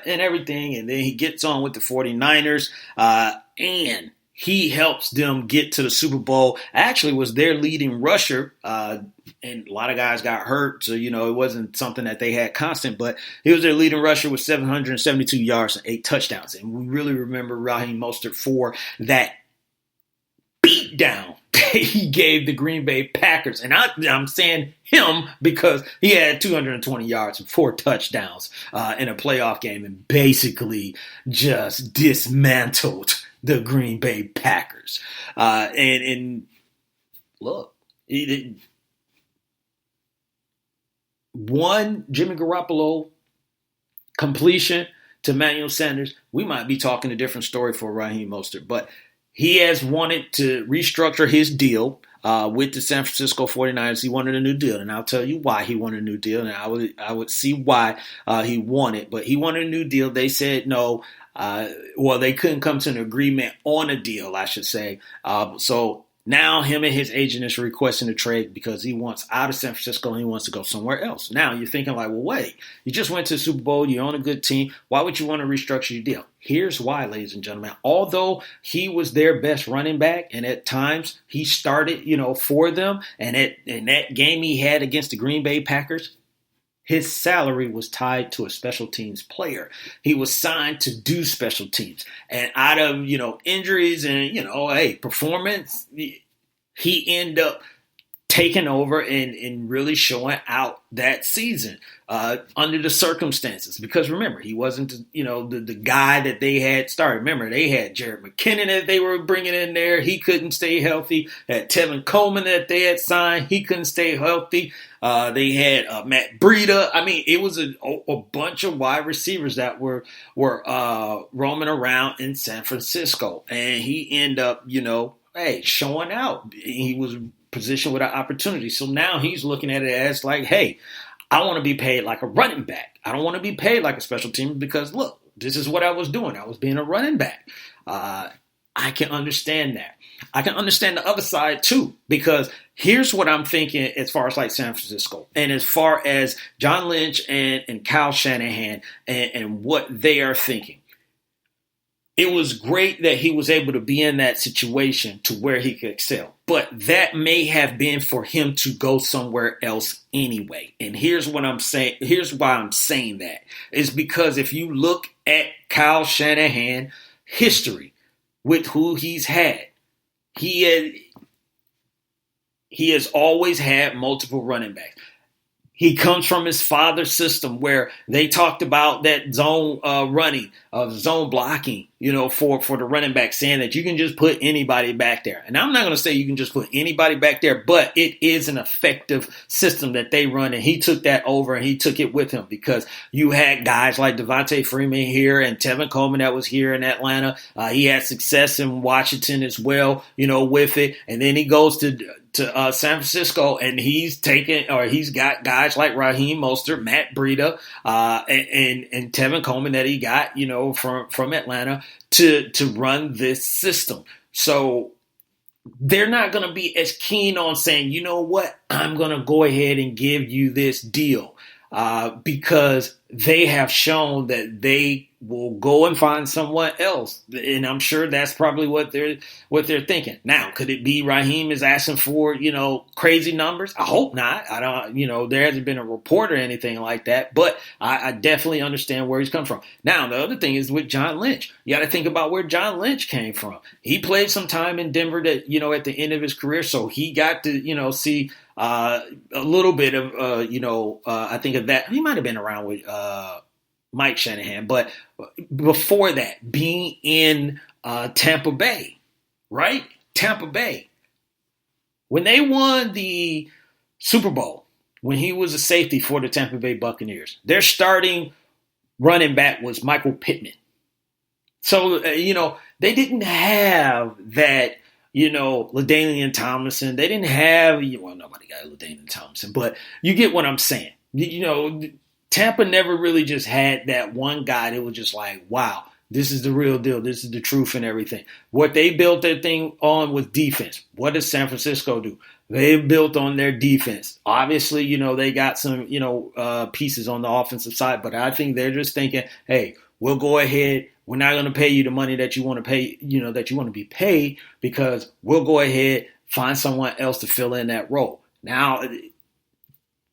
and everything. And then he gets on with the 49ers, and he helps them get to the Super Bowl. Actually was their leading rusher, and a lot of guys got hurt, so, it wasn't something that they had constant, but he was their leading rusher with 772 yards and 8 touchdowns. And we really remember Raheem Mostert for that beat down he gave the Green Bay Packers. And I'm saying him because he had 220 yards and 4 touchdowns in a playoff game and basically just dismantled the Green Bay Packers. And look, one Jimmy Garoppolo completion to Emmanuel Sanders, we might be talking a different story for Raheem Mostert. But he has wanted to restructure his deal with the San Francisco 49ers. He wanted a new deal, and I'll tell you why he wanted a new deal, and I would see why he wanted. But he wanted a new deal. They said no. They couldn't come to an agreement on a deal, I should say. So now him and his agent is requesting a trade because he wants out of San Francisco and he wants to go somewhere else. Now you're thinking like, well, wait, you just went to the Super Bowl. You're on a good team. Why would you want to restructure your deal? Here's why, ladies and gentlemen. Although he was their best running back, and at times he started, for them, and in that game he had against the Green Bay Packers, his salary was tied to a special teams player. He was signed to do special teams. And out of, injuries and, performance, he ended up taking over and really showing out that season under the circumstances. Because remember, he wasn't, the guy that they had started. Remember, they had Jared McKinnon that they were bringing in there. He couldn't stay healthy. Had Tevin Coleman that they had signed. He couldn't stay healthy. They had Matt Breida. I mean, it was a bunch of wide receivers that were roaming around in San Francisco. And he ended up, showing out. He was positioned with an opportunity. So now he's looking at it as like, hey, I want to be paid like a running back. I don't want to be paid like a special team because, look, this is what I was doing. I was being a running back. I can understand that. I can understand the other side too, because here's what I'm thinking as far as like San Francisco and as far as John Lynch and Kyle Shanahan and what they are thinking. It was great that he was able to be in that situation to where he could excel. But that may have been for him to go somewhere else anyway. And here's what I'm saying. Here's why I'm saying that. Is because if you look at Kyle Shanahan history with who he's had, he has always had multiple running backs. He comes from his father's system where they talked about that zone running, zone blocking, for the running back, saying that you can just put anybody back there. And I'm not going to say you can just put anybody back there, but it is an effective system that they run. And he took that over and he took it with him because you had guys like Devontae Freeman here and Tevin Coleman that was here in Atlanta. He had success in Washington as well, with it. And then he goes to San Francisco, and he's got guys like Raheem Mostert, Matt Breida, and Tevin Coleman that he got, from Atlanta to run this system. So they're not going to be as keen on saying, you know what, I'm going to go ahead and give you this deal because they have shown that they will go and find someone else. And I'm sure that's probably what they're thinking. Now, could it be Raheem is asking for, crazy numbers? I hope not. I don't, there hasn't been a report or anything like that, but I definitely understand where he's come from. Now, the other thing is with John Lynch. You got to think about where John Lynch came from. He played some time in Denver that, at the end of his career. So he got to, see a little bit of, I think of that. He might have been around with, Mike Shanahan, but before that, being in Tampa Bay, right? Tampa Bay. When they won the Super Bowl, when he was a safety for the Tampa Bay Buccaneers, their starting running back was Michael Pittman. So, they didn't have that, LaDainian Tomlinson. They didn't have, nobody got LaDainian Tomlinson, but you get what I'm saying. Tampa never really just had that one guy that was just like, wow, this is the real deal. This is the truth and everything. What they built their thing on was defense. What does San Francisco do? They built on their defense. Obviously, they got some, pieces on the offensive side, but I think they're just thinking, hey, we'll go ahead. We're not going to pay you the money that you want to pay, that you want to be paid, because we'll go ahead, find someone else to fill in that role. Now,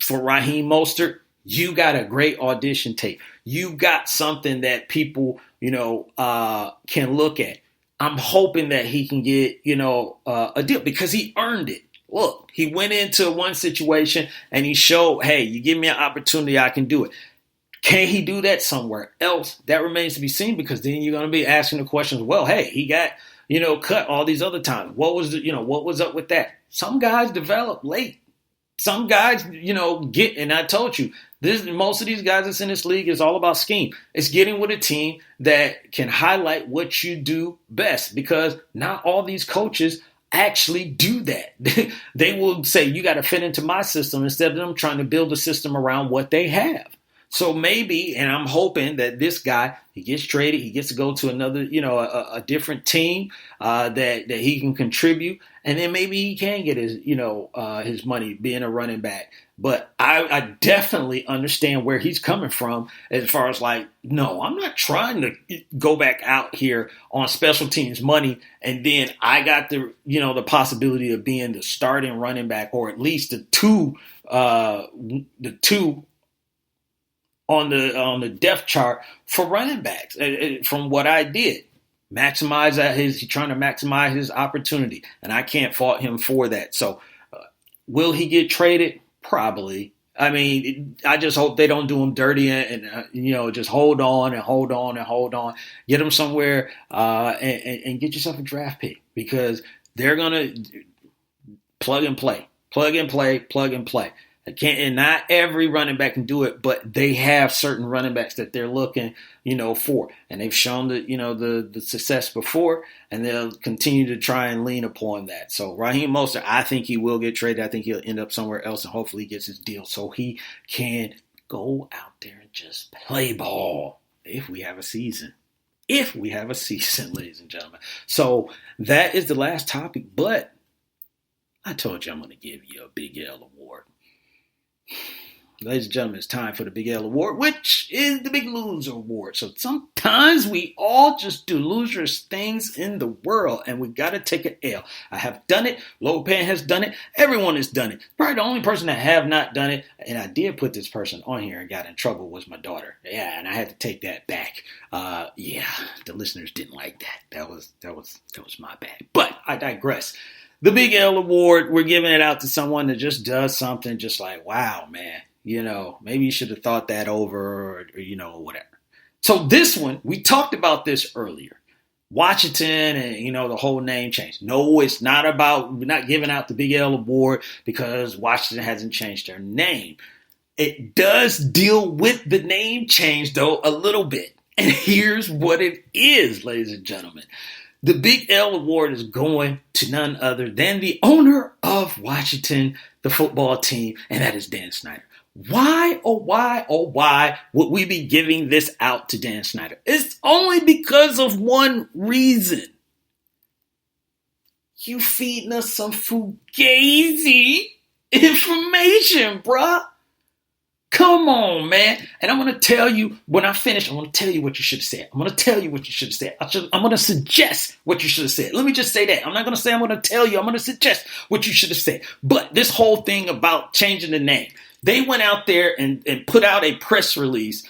for Raheem Mostert, you got a great audition tape. You got something that people, can look at. I'm hoping that he can get, a deal, because he earned it. Look, he went into one situation and he showed, hey, you give me an opportunity, I can do it. Can he do that somewhere else? That remains to be seen, because then you're going to be asking the questions, well, hey, he got, cut all these other times. What was up with that? Some guys develop late. Some guys, get, and I told you, most of these guys that's in this league is all about scheme. It's getting with a team that can highlight what you do best, because not all these coaches actually do that. They will say, you got to fit into my system, instead of them trying to build a system around what they have. So maybe, and I'm hoping that this guy, he gets traded, he gets to go to another, a different team that he can contribute, and then maybe he can get his money being a running back. But I definitely understand where he's coming from, as far as like, no, I'm not trying to go back out here on special teams money, and then I got the possibility of being the starting running back, or at least the two on the depth chart for running backs. From what I did, he's trying to maximize his opportunity, and I can't fault him for that. So, will he get traded? Probably. I mean, I just hope they don't do him dirty and just hold on. Get him somewhere and get yourself a draft pick, because they're gonna plug and play. And not every running back can do it, but they have certain running backs that they're looking, for, and they've shown the success before, and they'll continue to try and lean upon that. So Raheem Mostert, I think he will get traded. I think he'll end up somewhere else, and hopefully he gets his deal so he can go out there and just play ball if we have a season. Ladies and gentlemen. So that is the last topic, but I told you I'm going to give you a Big L award. Ladies and gentlemen, it's time for the Big L Award, which is the Big Loser Award. So sometimes we all just do losers things in the world, and we got to take an L. I have done it. Lopan has done it. Everyone has done it. Probably the only person that have not done it, and I did put this person on here and got in trouble, was my daughter. Yeah, and I had to take that back. The listeners didn't like that. That was my bad. But I digress. The Big L Award, we're giving it out to someone that just does something just like, wow, man, maybe you should have thought that over, or whatever. So this one, we talked about this earlier. Washington and, the whole name change. No, it's not about, we're not giving out the Big L Award because Washington hasn't changed their name. It does deal with the name change, though, a little bit. And here's what it is, ladies and gentlemen. The Big L Award is going to none other than the owner of Washington, the football team, and that is Dan Snyder. Why would we be giving this out to Dan Snyder? It's only because of one reason. You feeding us some fugazi information, bruh. Come on, man. And I'm going to tell you, when I finish, I'm going to tell you what you should have said. I'm going to tell you what you should have said. I'm going to suggest what you should have said. Let me just say that. I'm not going to say I'm going to tell you. I'm going to suggest what you should have said. But this whole thing about changing the name, they went out there and put out a press release.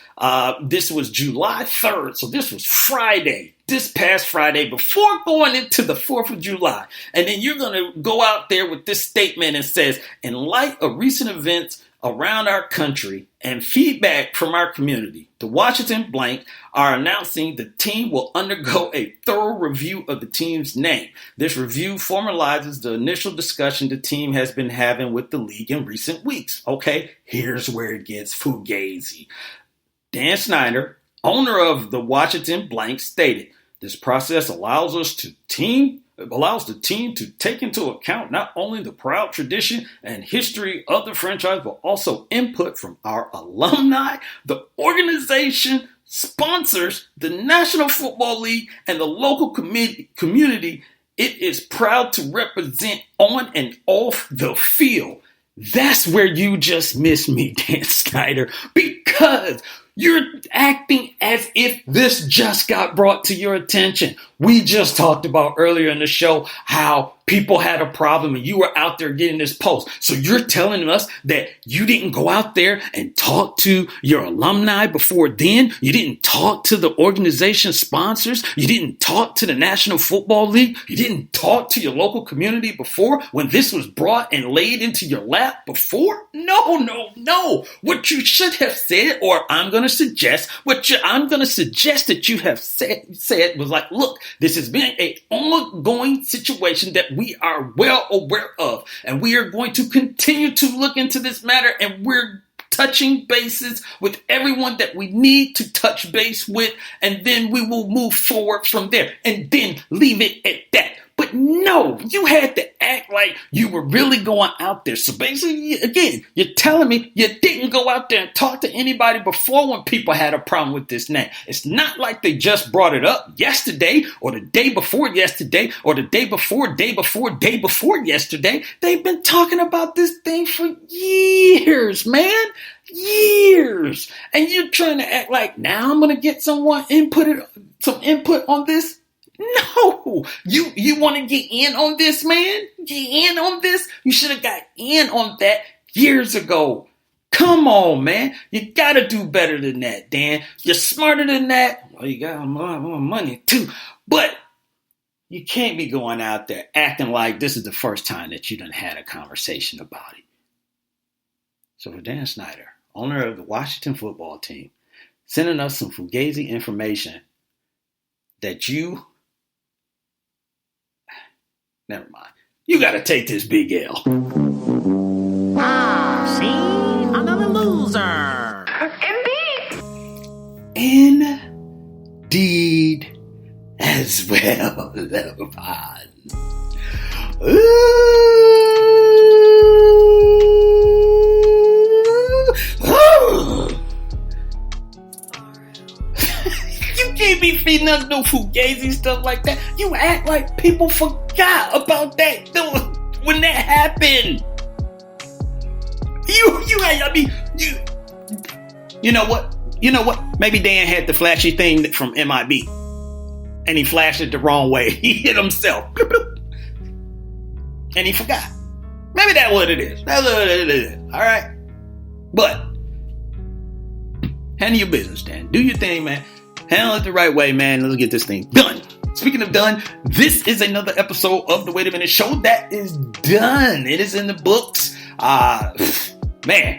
This was July 3rd. So this was Friday, this past Friday, before going into the 4th of July. And then you're going to go out there with this statement and says, in light of recent events around our country and feedback from our community, the Washington Blank are announcing the team will undergo a thorough review of the team's name. This review formalizes the initial discussion the team has been having with the league in recent weeks. Okay, here's where it gets fugazi. Dan Snyder, owner of the Washington Blank, stated, this process allows the team to take into account not only the proud tradition and history of the franchise, but also input from our alumni, the organization, sponsors, the National Football League, and the local community it is proud to represent on and off the field. That's where you just missed me, Dan Snyder, because You're acting as if this just got brought to your attention. We just talked about earlier in the show how people had a problem and you were out there getting this post. So you're telling us that you didn't go out there and talk to your alumni before then? You didn't talk to the organization sponsors? You didn't talk to the National Football League? You didn't talk to your local community before when this was brought and laid into your lap before? No. What you should have said, or I'm going to suggest that you have said was like, look, this has been an ongoing situation that we are well aware of, and we are going to continue to look into this matter, and we're touching bases with everyone that we need to touch base with, and then we will move forward from there, and then leave it at that. But no, you had to act like you were really going out there. So basically, again, you're telling me you didn't go out there and talk to anybody before when people had a problem with this name. It's not like they just brought it up yesterday or the day before yesterday or the day before yesterday. They've been talking about this thing for years, man. Years. And you're trying to act like now I'm going to get some input on this. No, you want to get in on this, man? Get in on this? You should have got in on that years ago. Come on, man. You got to do better than that, Dan. You're smarter than that. Well, you got more money too. But you can't be going out there acting like this is the first time that you done had a conversation about it. So for Dan Snyder, owner of the Washington football team, sending us some fugazi information that you... Never mind. You got to take this big L. See? Another loser. Indeed as well, Levon. You can't be feeding us no fugazi stuff like that. You act like people forgot about that when that happened. You know what? Maybe Dan had the flashy thing from MIB, and he flashed it the wrong way. He hit himself, and he forgot. Maybe that's what it is. All right, but handle your business, Dan. Do your thing, man. Handle it the right way, man. Let's get this thing done. Speaking of done, this is another episode of the Wait a Minute Show that is done. It is in the books. Man,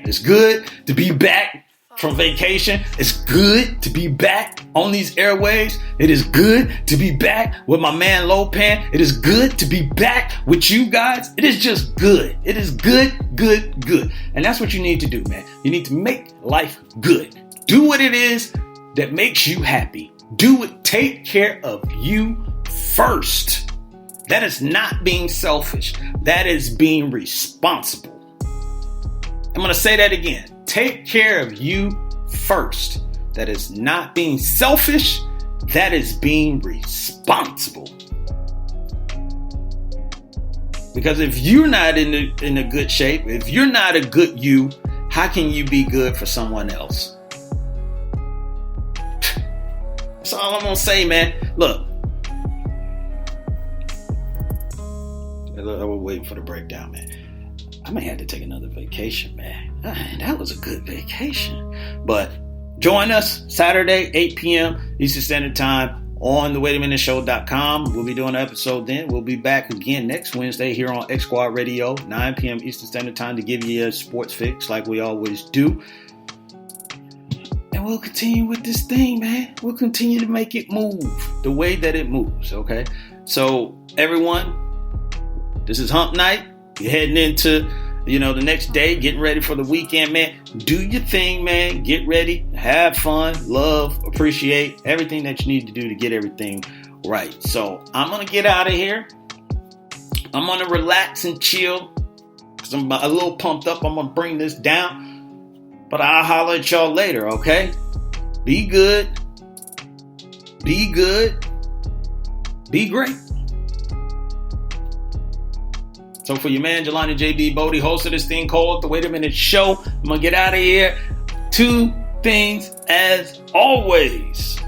it's good to be back from vacation. It's good to be back on these airwaves. It is good to be back with my man Lopan. It is good to be back with you guys. It is just good. It is good. And that's what you need to do, man. You need to make life good. Do what it is that makes you happy. Do it. Take care of you first. That is not being selfish. That is being responsible. I'm going to say that again. Take care of you first. That is not being selfish. That is being responsible. Because if you're not in a good shape, if you're not a good you, how can you be good for someone else? That's all I'm going to say, man. Look. I was waiting for the breakdown, man. I may have to take another vacation, man. That was a good vacation. But join us Saturday, 8 p.m. Eastern Standard Time on thewaitaminuteshow.com. We'll be doing an episode then. We'll be back again next Wednesday here on X Squad Radio, 9 p.m. Eastern Standard Time to give you a sports fix like we always do. And we'll continue with this thing, man. We'll continue to make it move the way that it moves, okay? So, everyone, this is Hump Night. You're heading into, the next day, getting ready for the weekend, man. Do your thing, man. Get ready. Have fun. Love. Appreciate everything that you need to do to get everything right. So, I'm going to get out of here. I'm going to relax and chill because I'm a little pumped up. I'm going to bring this down. But I'll holler at y'all later, okay? Be good. Be good. Be great. So for your man, Jelani J.B. Bodie, host of this thing called The Wait a Minute Show, I'm going to get out of here. 2 things as always,